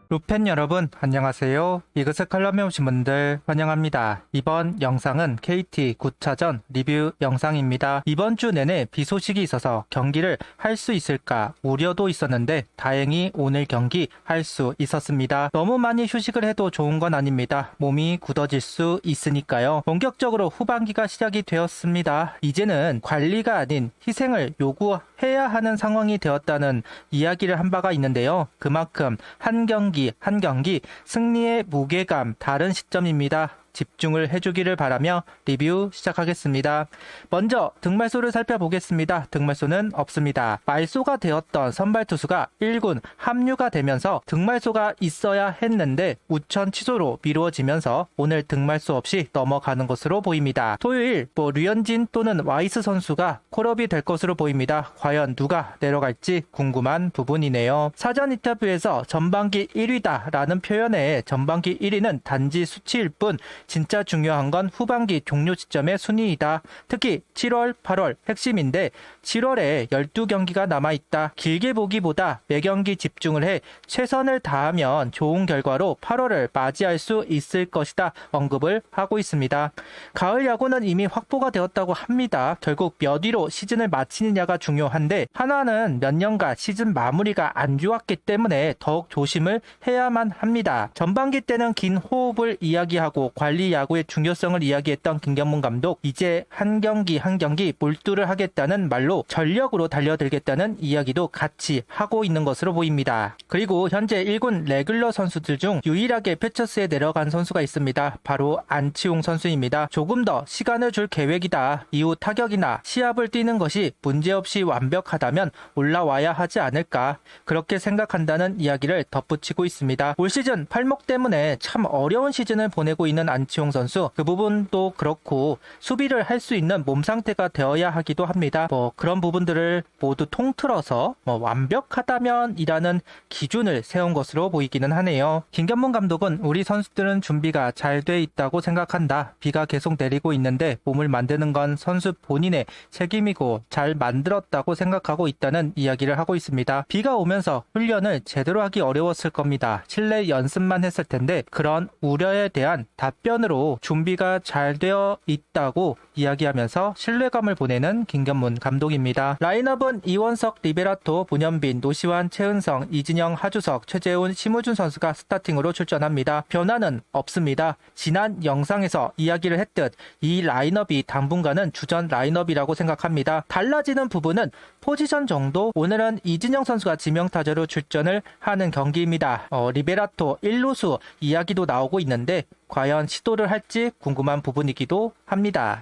루펜 여러분 안녕하세요. 이그스 칼럼에 오신 분들 환영합니다. 이번 영상은 KT 9차전 리뷰 영상입니다. 이번 주 내내 비 소식이 있어서 경기를 할 수 있을까 우려도 있었는데 다행히 오늘 경기 할 수 있었습니다. 너무 많이 휴식을 해도 좋은 건 아닙니다. 몸이 굳어질 수 있으니까요. 본격적으로 후반기가 시작이 되었습니다. 이제는 관리가 아닌 희생을 요구해야 하는 상황이 되었다는 이야기를 한 바가 있는데요. 그만큼 한 경기 승리의 무게감 다른 시점입니다. 집중을 해주기를 바라며 리뷰 시작하겠습니다. 먼저 등말소를 살펴보겠습니다. 등말소는 없습니다. 말소가 되었던 선발 투수가 1군 합류가 되면서 등말소가 있어야 했는데 우천 취소로 미루어지면서 오늘 등말소 없이 넘어가는 것으로 보입니다. 토요일 류현진 또는 와이스 선수가 콜업이 될 것으로 보입니다. 과연 누가 내려갈지 궁금한 부분이네요. 사전 인터뷰에서 전반기 1위다 라는 표현에 전반기 1위는 단지 수치일 뿐 진짜 중요한 건 후반기 종료 시점의 순위이다. 특히 7월, 8월 핵심인데 7월에 12경기가 남아있다. 길게 보기보다 매경기 집중을 해 최선을 다하면 좋은 결과로 8월을 맞이할 수 있을 것이다. 언급을 하고 있습니다. 가을 야구는 이미 확보가 되었다고 합니다. 결국 몇 위로 시즌을 마치느냐가 중요한데 하나는 몇 년간 시즌 마무리가 안 좋았기 때문에 더욱 조심을 해야만 합니다. 전반기 때는 긴 호흡을 이야기하고 관리 야구의 중요성을 이야기했던 김경문 감독, 이제 한 경기 한 경기 몰두를 하겠다는 말로 전력으로 달려들겠다는 이야기도 같이 하고 있는 것으로 보입니다. 그리고 현재 1군 레귤러 선수들 중 유일하게 패처스에 내려간 선수가 있습니다. 바로 안치홍 선수입니다. 조금 더 시간을 줄 계획이다. 이후 타격이나 시합을 뛰는 것이 문제없이 완벽하다면 올라와야 하지 않을까, 그렇게 생각한다는 이야기를 덧붙이고 있습니다. 올 시즌 팔목 때문에 참 어려운 시즌을 보내고 있는 안치홍 선수, 그 부분도 그렇고 수비를 할 수 있는 몸 상태가 되어야 하기도 합니다. 그런 부분들을 모두 통틀어서 완벽하다면 이라는 기준을 세운 것으로 보이기는 하네요. 김경문 감독은 우리 선수들은 준비가 잘 돼 있다고 생각한다. 비가 계속 내리고 있는데 몸을 만드는 건 선수 본인의 책임이고 잘 만들었다고 생각하고 있다는 이야기를 하고 있습니다. 비가 오면서 훈련을 제대로 하기 어려웠을 겁니다. 실내 연습만 했을 텐데 그런 우려에 대한 답변으로 준비가 잘 되어 있다고 이야기하면서 신뢰감을 보내는 김경문 감독입니다. 라인업은 이원석, 리베라토, 문현빈, 노시환, 최은성, 이진영, 하주석, 최재훈, 심우준 선수가 스타팅으로 출전합니다. 변화는 없습니다. 지난 영상에서 이야기를 했듯 이 라인업이 당분간은 주전 라인업이라고 생각합니다. 달라지는 부분은 포지션 정도. 오늘은 이진영 선수가 지명타자로 출전을 하는 경기입니다. 리베라토 1루수 이야기도 나오고 있는데 과연 시도를 할지 궁금한 부분이기도 합니다.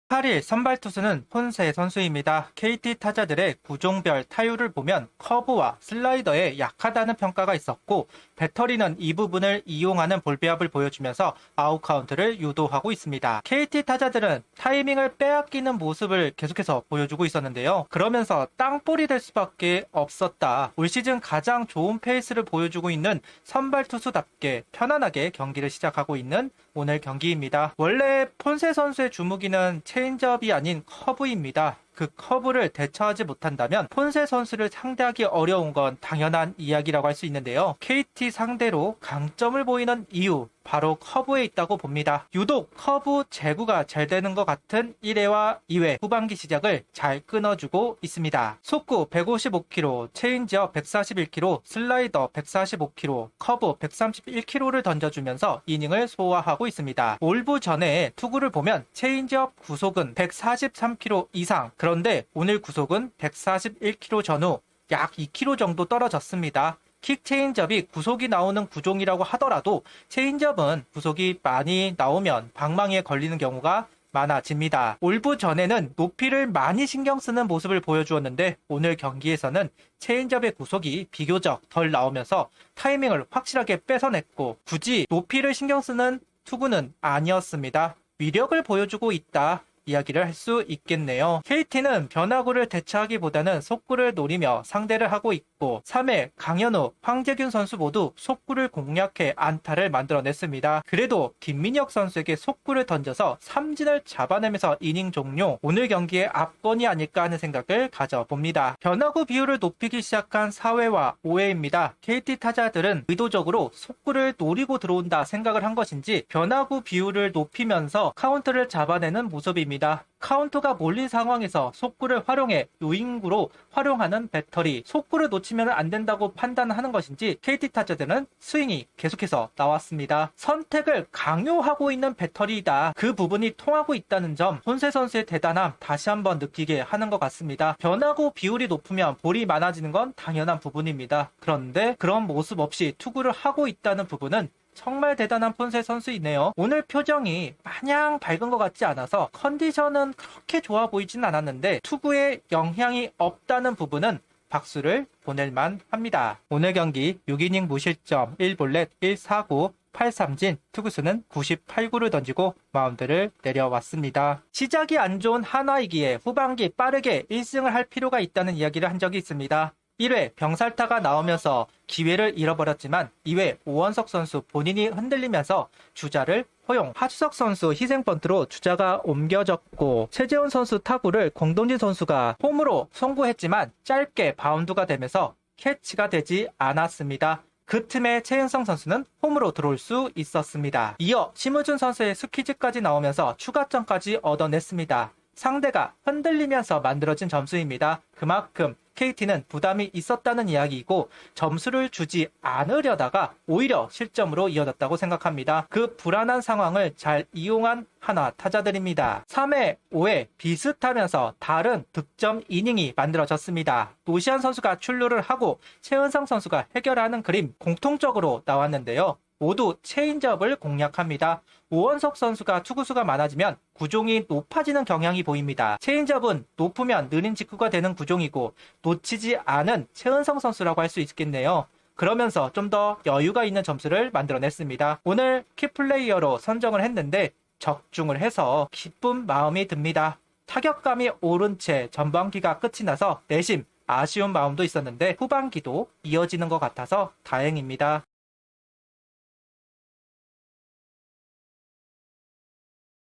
8일 선발 투수는 폰세 선수입니다. KT 타자들의 구종별 타율을 보면 커브와 슬라이더에 약하다는 평가가 있었고 배터리는 이 부분을 이용하는 볼배합을 보여주면서 아웃카운트를 유도하고 있습니다. KT 타자들은 타이밍을 빼앗기는 모습을 계속해서 보여주고 있었는데요. 그러면서 땅볼이 될 수밖에 없었다. 올 시즌 가장 좋은 페이스를 보여주고 있는 선발 투수답게 편안하게 경기를 시작하고 있는 오늘 경기입니다. 원래 폰세 선수의 주무기는 체인지업이 아닌 커브입니다. 그 커브를 대처하지 못한다면 폰세 선수를 상대하기 어려운 건 당연한 이야기라고 할 수 있는데요. KT 상대로 강점을 보이는 이유, 바로 커브에 있다고 봅니다. 유독 커브 제구가 잘 되는 것 같은 1회와 2회 후반기 시작을 잘 끊어주고 있습니다. 속구 155km, 체인지업 141km, 슬라이더 145km, 커브 131km를 던져주면서 이닝을 소화하고 있습니다. 올부 전에 투구를 보면 체인지업 구속은 143km 이상, 그런데 오늘 구속은 141km 전후 약 2km 정도 떨어졌습니다. 킥 체인지업이 구속이 나오는 구종이라고 하더라도 체인지업은 구속이 많이 나오면 방망이에 걸리는 경우가 많아집니다. 올부 전에는 높이를 많이 신경 쓰는 모습을 보여주었는데 오늘 경기에서는 체인지업의 구속이 비교적 덜 나오면서 타이밍을 확실하게 뺏어냈고 굳이 높이를 신경 쓰는 투구는 아니었습니다. 위력을 보여주고 있다. 이야기를 할 수 있겠네요. KT는 변화구를 대처하기보다는 속구를 노리며 상대를 하고 있고 3회 강현우, 황재균 선수 모두 속구를 공략해 안타를 만들어냈습니다. 그래도 김민혁 선수에게 속구를 던져서 삼진을 잡아내면서 이닝 종료, 오늘 경기의 압권이 아닐까 하는 생각을 가져봅니다. 변화구 비율을 높이기 시작한 4회와 5회입니다. KT 타자들은 의도적으로 속구를 노리고 들어온다 생각을 한 것인지 변화구 비율을 높이면서 카운트를 잡아내는 모습입니다. 카운트가 몰린 상황에서 속구를 활용해 유인구로 활용하는 배터리, 속구를 놓치면 안 된다고 판단하는 것인지 KT 타자들은 스윙이 계속해서 나왔습니다. 선택을 강요하고 있는 배터리이다. 그 부분이 통하고 있다는 점, 손세 선수의 대단함 다시 한번 느끼게 하는 것 같습니다. 변화구 비율이 높으면 볼이 많아지는 건 당연한 부분입니다. 그런데 그런 모습 없이 투구를 하고 있다는 부분은 정말 대단한 폰세 선수이네요. 오늘 표정이 마냥 밝은 것 같지 않아서 컨디션은 그렇게 좋아 보이진 않았는데 투구에 영향이 없다는 부분은 박수를 보낼만 합니다. 오늘 경기 6이닝 무실점 1볼넷 1사구 8삼진, 투구수는 98구를 던지고 마운드를 내려왔습니다. 시작이 안 좋은 한화이기에 후반기 빠르게 1승을 할 필요가 있다는 이야기를 한 적이 있습니다. 1회 병살타가 나오면서 기회를 잃어버렸지만 2회 오원석 선수 본인이 흔들리면서 주자를 허용, 하주석 선수 희생번트로 주자가 옮겨졌고 최재훈 선수 타구를 공동진 선수가 홈으로 송구했지만 짧게 바운드가 되면서 캐치가 되지 않았습니다. 그 틈에 최은성 선수는 홈으로 들어올 수 있었습니다. 이어 심우준 선수의 스퀴즈까지 나오면서 추가점까지 얻어냈습니다. 상대가 흔들리면서 만들어진 점수입니다. 그만큼 KT는 부담이 있었다는 이야기이고 점수를 주지 않으려다가 오히려 실점으로 이어졌다고 생각합니다. 그 불안한 상황을 잘 이용한 한화 타자들입니다. 3회, 5회 비슷하면서 다른 득점 이닝이 만들어졌습니다. 노시안 선수가 출루를 하고 최은성 선수가 해결하는 그림 공통적으로 나왔는데요. 모두 체인지업을 공략합니다. 오원석 선수가 투구수가 많아지면 구종이 높아지는 경향이 보입니다. 체인지업은 높으면 느린 직구가 되는 구종이고 놓치지 않은 최은성 선수라고 할 수 있겠네요. 그러면서 좀 더 여유가 있는 점수를 만들어냈습니다. 오늘 키플레이어로 선정을 했는데 적중을 해서 기쁜 마음이 듭니다. 타격감이 오른 채 전반기가 끝이 나서 내심 아쉬운 마음도 있었는데 후반기도 이어지는 것 같아서 다행입니다.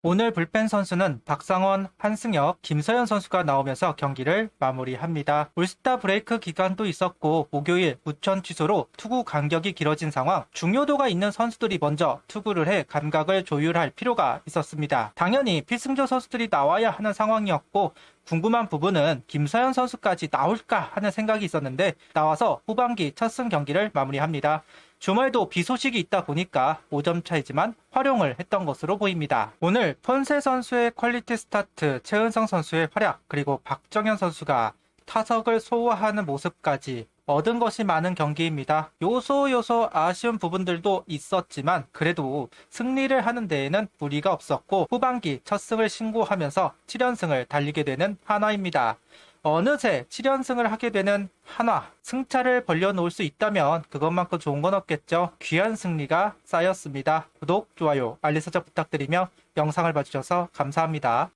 오늘 불펜 선수는 박상원, 한승혁, 김서현 선수가 나오면서 경기를 마무리합니다. 올스타 브레이크 기간도 있었고 목요일 무천 취소로 투구 간격이 길어진 상황, 중요도가 있는 선수들이 먼저 투구를 해 감각을 조율할 필요가 있었습니다. 당연히 필승조 선수들이 나와야 하는 상황이었고 궁금한 부분은 김서현 선수까지 나올까 하는 생각이 있었는데 나와서 후반기 첫 승 경기를 마무리합니다. 주말도 비 소식이 있다 보니까 5점 차이지만 활용을 했던 것으로 보입니다. 오늘 폰세 선수의 퀄리티 스타트, 최은성 선수의 활약, 그리고 박정현 선수가 타석을 소화하는 모습까지 얻은 것이 많은 경기입니다. 요소 아쉬운 부분들도 있었지만 그래도 승리를 하는 데에는 무리가 없었고 후반기 첫 승을 신고하면서 7연승을 달리게 되는 한화입니다. 어느새 7연승을 하게 되는 한화, 승차를 벌려놓을 수 있다면 그것만큼 좋은 건 없겠죠. 귀한 승리가 쌓였습니다. 구독, 좋아요, 알림 설정 부탁드리며 영상을 봐주셔서 감사합니다.